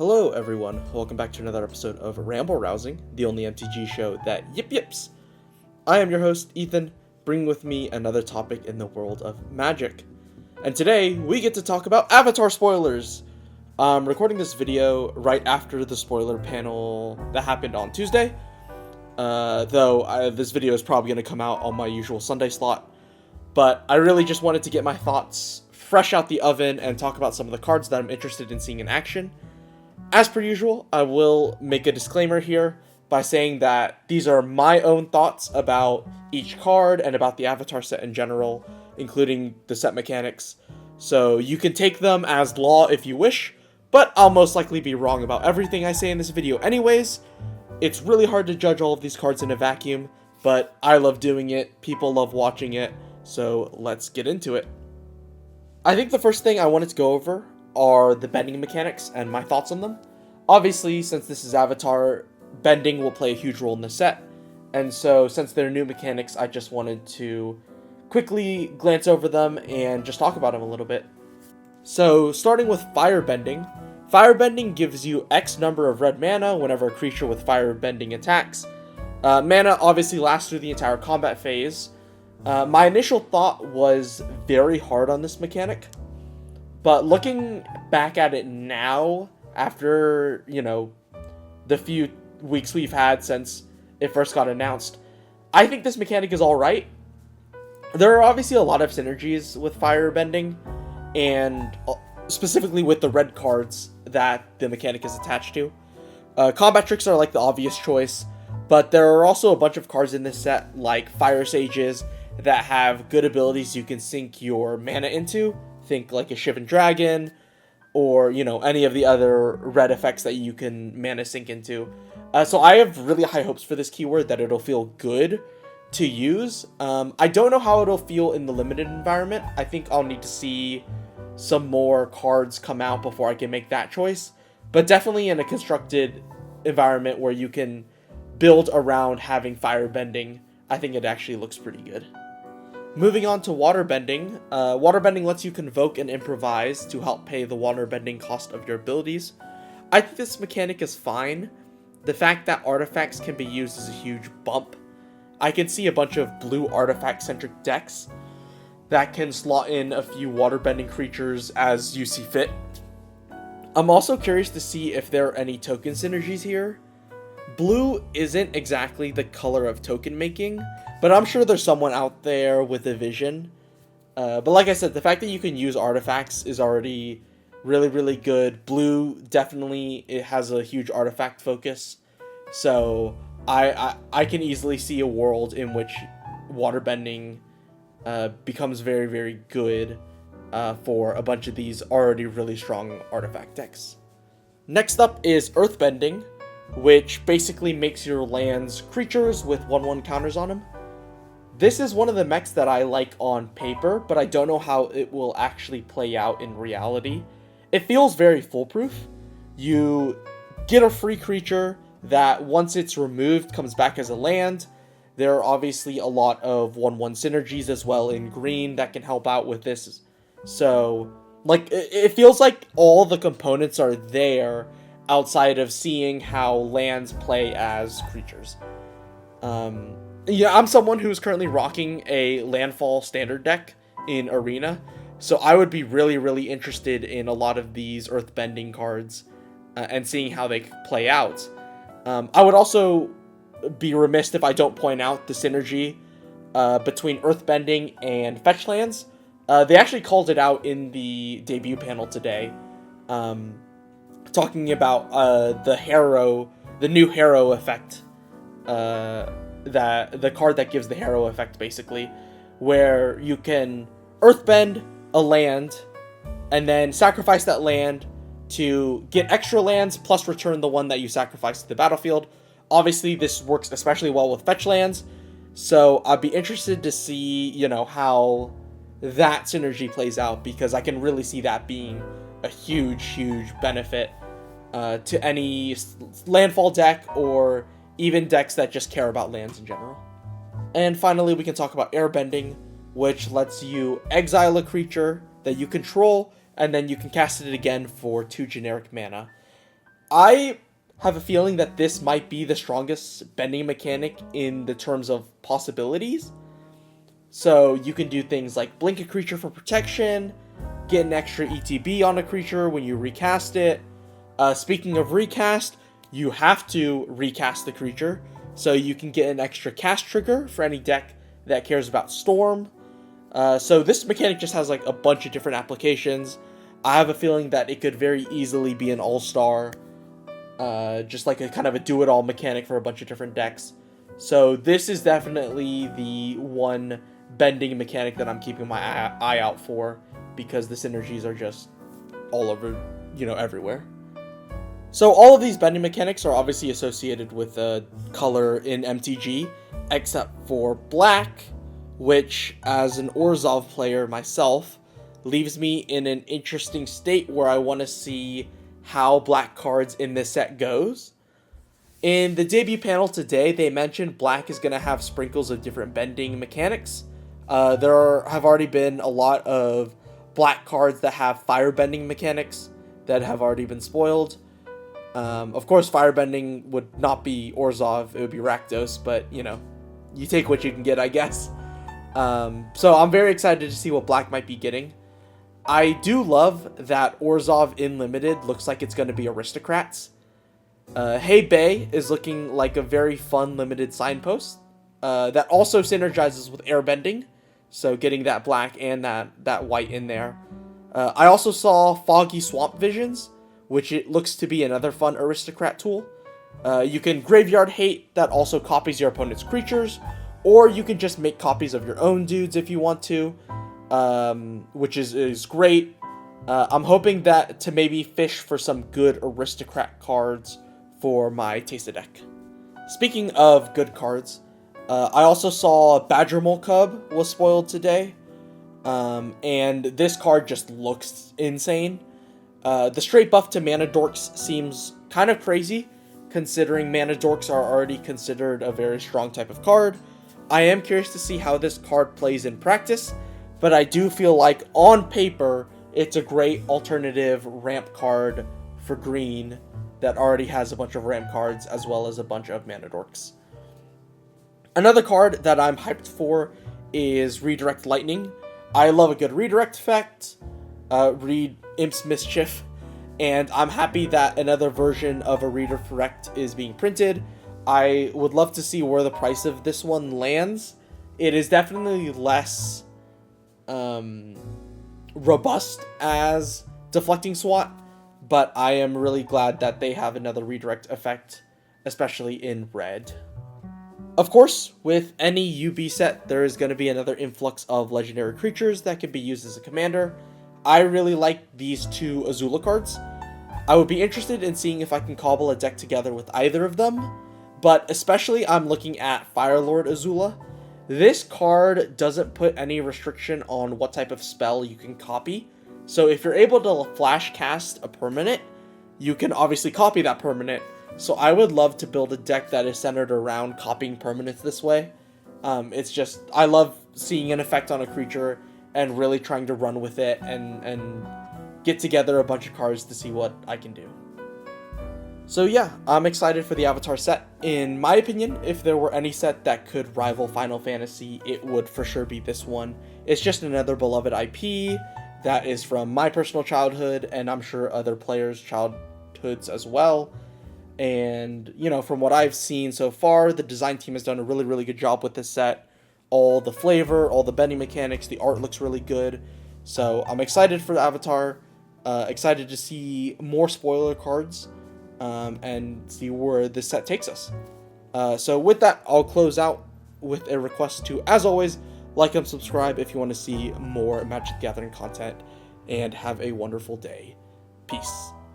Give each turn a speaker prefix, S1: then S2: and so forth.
S1: Hello everyone, welcome back to another episode of Ramble Rousing, the only MTG show that yips. I am your host, Ethan, bringing with me another topic in the world of Magic. And today, we get to talk about Avatar spoilers! I'm recording this video right after the spoiler panel that happened on Tuesday, though this video is probably going to come out on my usual Sunday slot. But I really just wanted to get my thoughts fresh out the oven and talk about some of the cards that I'm interested in seeing in action. As per usual, I will make a disclaimer here by saying that these are my own thoughts about each card and about the Avatar set in general, including the set mechanics. So you can take them as law if you wish, but I'll most likely be wrong about everything I say in this video anyways. It's really hard to judge all of these cards in a vacuum, but I love doing it, people love watching it, so let's get into it. I think the first thing I wanted to go over are the bending mechanics and my thoughts on them. Obviously, since this is Avatar, bending will play a huge role in the set, and so since they're new mechanics, I just wanted to quickly glance over them and just talk about them a little bit. So, starting with firebending. Firebending gives you X number of red mana whenever a creature with firebending attacks. Mana obviously lasts through the entire combat phase. My initial thought was very hard on this mechanic, but looking back at it now, after, the few weeks we've had since it first got announced, I think this mechanic is alright. There are obviously a lot of synergies with firebending, and specifically with the red cards that the mechanic is attached to. Combat tricks are like the obvious choice, but there are also a bunch of cards in this set, like Fire Sages, that have good abilities you can sink your mana into. Think like a Shivan Dragon, or, any of the other red effects that you can mana sink into. So I have really high hopes for this keyword, that it'll feel good to use. I don't know how it'll feel in the limited environment. I think I'll need to see some more cards come out before I can make that choice. But definitely in a constructed environment where you can build around having firebending, I think it actually looks pretty good. Moving on to waterbending. Waterbending lets you convoke and improvise to help pay the waterbending cost of your abilities. I think this mechanic is fine. The fact that artifacts can be used is a huge bump. I can see a bunch of blue artifact-centric decks that can slot in a few waterbending creatures as you see fit. I'm also curious to see if there are any token synergies here. Blue isn't exactly the color of token making, but I'm sure there's someone out there with a vision. But like I said, the fact that you can use artifacts is already really, really good. Blue definitely, it has a huge artifact focus. So I can easily see a world in which waterbending becomes very, very good for a bunch of these already really strong artifact decks. Next up is earthbending, which basically makes your lands creatures with 1/1 counters on them. This is one of the mechs that I like on paper, but I don't know how it will actually play out in reality. It feels very foolproof. You get a free creature that, once it's removed, comes back as a land. There are obviously a lot of 1/1 synergies as well in green that can help out with this. So, it feels like all the components are there outside of seeing how lands play as creatures. I'm someone who's currently rocking a landfall standard deck in Arena, so I would be really, really interested in a lot of these earthbending cards and seeing how they play out. I would also be remiss if I don't point out the synergy between earthbending and fetch lands. They actually called it out in the debut panel today, talking about the new Harrow effect, that the card that gives the Harrow effect, basically, where you can earthbend a land and then sacrifice that land to get extra lands plus return the one that you sacrificed to the battlefield. Obviously, this works especially well with fetch lands, so I'd be interested to see, how that synergy plays out, because I can really see that being a huge, huge benefit to any landfall deck or even decks that just care about lands in general. And finally, we can talk about airbending, which lets you exile a creature that you control, and then you can cast it again for 2 generic mana. I have a feeling that this might be the strongest bending mechanic in the terms of possibilities. So you can do things like blink a creature for protection, get an extra ETB on a creature when you recast it. Speaking of recast, you have to recast the creature, so you can get an extra cast trigger for any deck that cares about Storm. So this mechanic just has like a bunch of different applications. I have a feeling that it could very easily be an all-star, just like a kind of a do-it-all mechanic for a bunch of different decks. So this is definitely the one bending mechanic that I'm keeping my eye out for, because the synergies are just all over, everywhere. So all of these bending mechanics are obviously associated with color in MTG, except for black, which, as an Orzhov player myself, leaves me in an interesting state where I want to see how black cards in this set goes. In the debut panel today, they mentioned black is going to have sprinkles of different bending mechanics. There have already been a lot of black cards that have firebending mechanics that have already been spoiled. Of course, firebending would not be Orzhov, it would be Rakdos, but, you take what you can get, I guess. So I'm very excited to see what black might be getting. I do love that Orzhov in Limited looks like it's going to be Aristocrats. Hey Bay is looking like a very fun Limited signpost. That also synergizes with Airbending, so getting that black and that white in there. I also saw Foggy Swamp Visions, which it looks to be another fun Aristocrat tool. You can Graveyard Hate, that also copies your opponent's creatures, or you can just make copies of your own dudes if you want to, which is great. I'm hoping that to maybe fish for some good Aristocrat cards for my Taste deck. Speaking of good cards, I also saw Badger Mole Cub was spoiled today, and this card just looks insane. The straight buff to Mana Dorks seems kind of crazy, considering Mana Dorks are already considered a very strong type of card. I am curious to see how this card plays in practice, but I do feel like on paper it's a great alternative ramp card for green that already has a bunch of ramp cards as well as a bunch of Mana Dorks. Another card that I'm hyped for is Redirect Lightning. I love a good redirect effect. Read Imp's Mischief, and I'm happy that another version of a Redirect is being printed. I would love to see where the price of this one lands. It is definitely less robust as Deflecting Swat, but I am really glad that they have another redirect effect, especially in red. Of course, with any UB set, there is going to be another influx of legendary creatures that can be used as a commander. I really like these two Azula cards. I would be interested in seeing if I can cobble a deck together with either of them, but especially I'm looking at Firelord Azula. This card doesn't put any restriction on what type of spell you can copy, so if you're able to flash cast a permanent, you can obviously copy that permanent. So I would love to build a deck that is centered around copying permanents this way. It's just, I love seeing an effect on a creature and really trying to run with it and get together a bunch of cards to see what I can do. So yeah, I'm excited for the Avatar set. In my opinion, if there were any set that could rival Final Fantasy, it would for sure be this one. It's just another beloved IP that is from my personal childhood, and I'm sure other players' childhoods as well. And, from what I've seen so far, the design team has done a really, really good job with this set. All the flavor, all the bending mechanics, the art looks really good. So I'm excited for the Avatar, excited to see more spoiler cards, and see where this set takes us. So with that, I'll close out with a request to, as always, like and subscribe if you want to see more Magic the Gathering content, and have a wonderful day. Peace.